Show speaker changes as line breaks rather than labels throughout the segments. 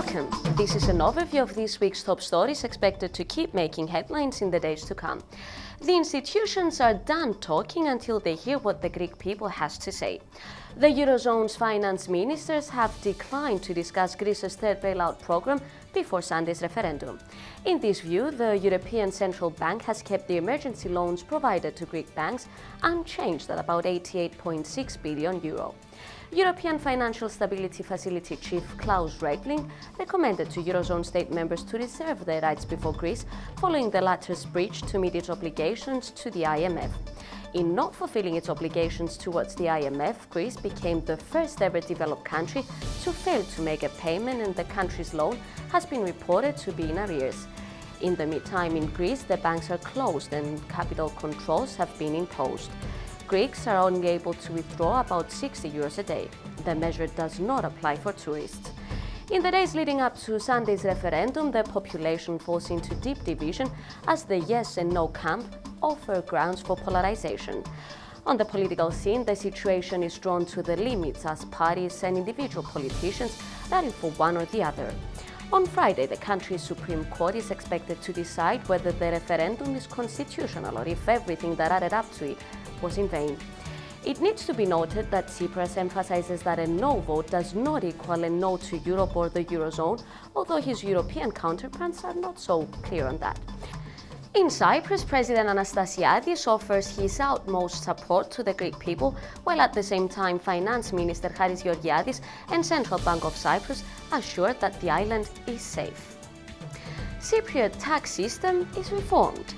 Welcome. This is an overview of this week's top stories expected to keep making headlines in the days to come. The institutions are done talking until they hear what the Greek people has to say. The Eurozone's finance ministers have declined to discuss Greece's third bailout program before Sunday's referendum. In this view, the European Central Bank has kept the emergency loans provided to Greek banks unchanged at about €88.6 billion. European Financial Stability Facility Chief Klaus Regling recommended to Eurozone state members to reserve their rights before Greece following the latter's breach to meet its obligations to the IMF. In not fulfilling its obligations towards the IMF, Greece became the first ever developed country to fail to make a payment, and the country's loan has been reported to be in arrears. In the meantime, in Greece, the banks are closed and capital controls have been imposed. Greeks are only able to withdraw about €60 a day. The measure does not apply for tourists. In the days leading up to Sunday's referendum, the population falls into deep division as the yes and no camp offer grounds for polarization. On the political scene, the situation is drawn to the limits as parties and individual politicians rally for one or the other. On Friday, the country's Supreme Court is expected to decide whether the referendum is constitutional or if everything that added up to it was in vain. It needs to be noted that Tsipras emphasizes that a no vote does not equal a no to Europe or the Eurozone, although his European counterparts are not so clear on that. In Cyprus, President Anastasiadis offers his utmost support to the Greek people, while at the same time Finance Minister Haris Georgiadis and Central Bank of Cyprus assured that the island is safe. Cypriot tax system is reformed.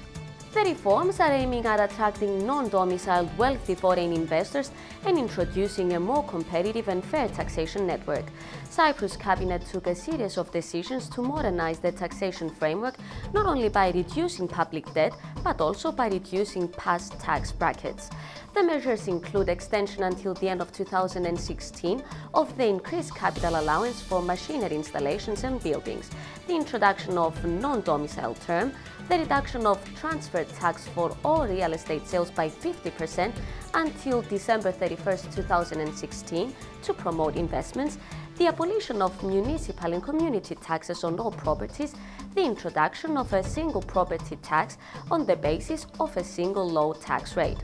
The reforms are aiming at attracting non-domiciled wealthy foreign investors and introducing a more competitive and fair taxation network. Cyprus cabinet took a series of decisions to modernize the taxation framework, not only by reducing public debt, but also by reducing past tax brackets. The measures include extension until the end of 2016 of the increased capital allowance for machinery installations and buildings, the introduction of non-domicile term, the reduction of transfer tax for all real estate sales by 50% until December 31, 2016 to promote investments, the abolition of municipal and community taxes on all properties, the introduction of a single property tax on the basis of a single low tax rate.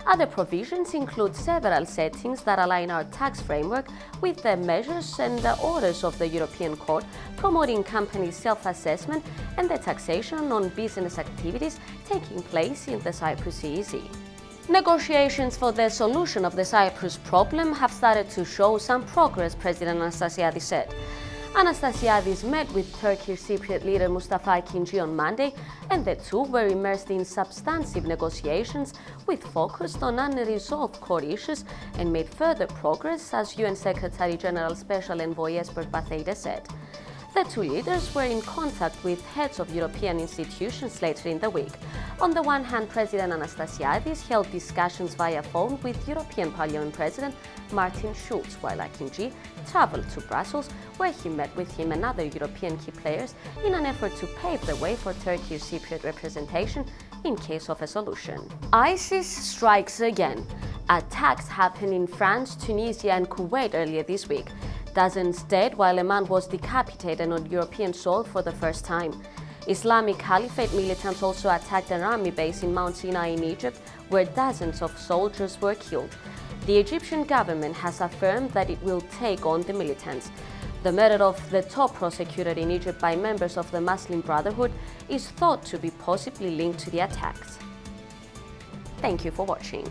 Other provisions include several settings that align our tax framework with the measures and the orders of the European Court, promoting company self-assessment and the taxation on business activities taking place in the Cyprus EEZ. Negotiations for the solution of the Cyprus problem have started to show some progress, President Anastasiadis said. Anastasiadis met with Turkish Cypriot leader Mustafa Akinci on Monday, and the two were immersed in substantive negotiations with focus on unresolved core issues and made further progress, as UN Secretary General Special Envoy Jesper Batheide said. The two leaders were in contact with heads of European institutions later in the week. On the one hand, President Anastasiadis held discussions via phone with European Parliament President Martin Schulz, while Akinci traveled to Brussels, where he met with him and other European key players in an effort to pave the way for Turkey's Cypriot representation in case of a solution. ISIS strikes again. Attacks happened in France, Tunisia and Kuwait earlier this week. Dozens dead, while a man was decapitated on European soil for the first time. Islamic Caliphate militants also attacked an army base in Mount Sinai in Egypt, where dozens of soldiers were killed. The Egyptian government has affirmed that it will take on the militants. The murder of the top prosecutor in Egypt by members of the Muslim Brotherhood is thought to be possibly linked to the attacks. Thank you for watching.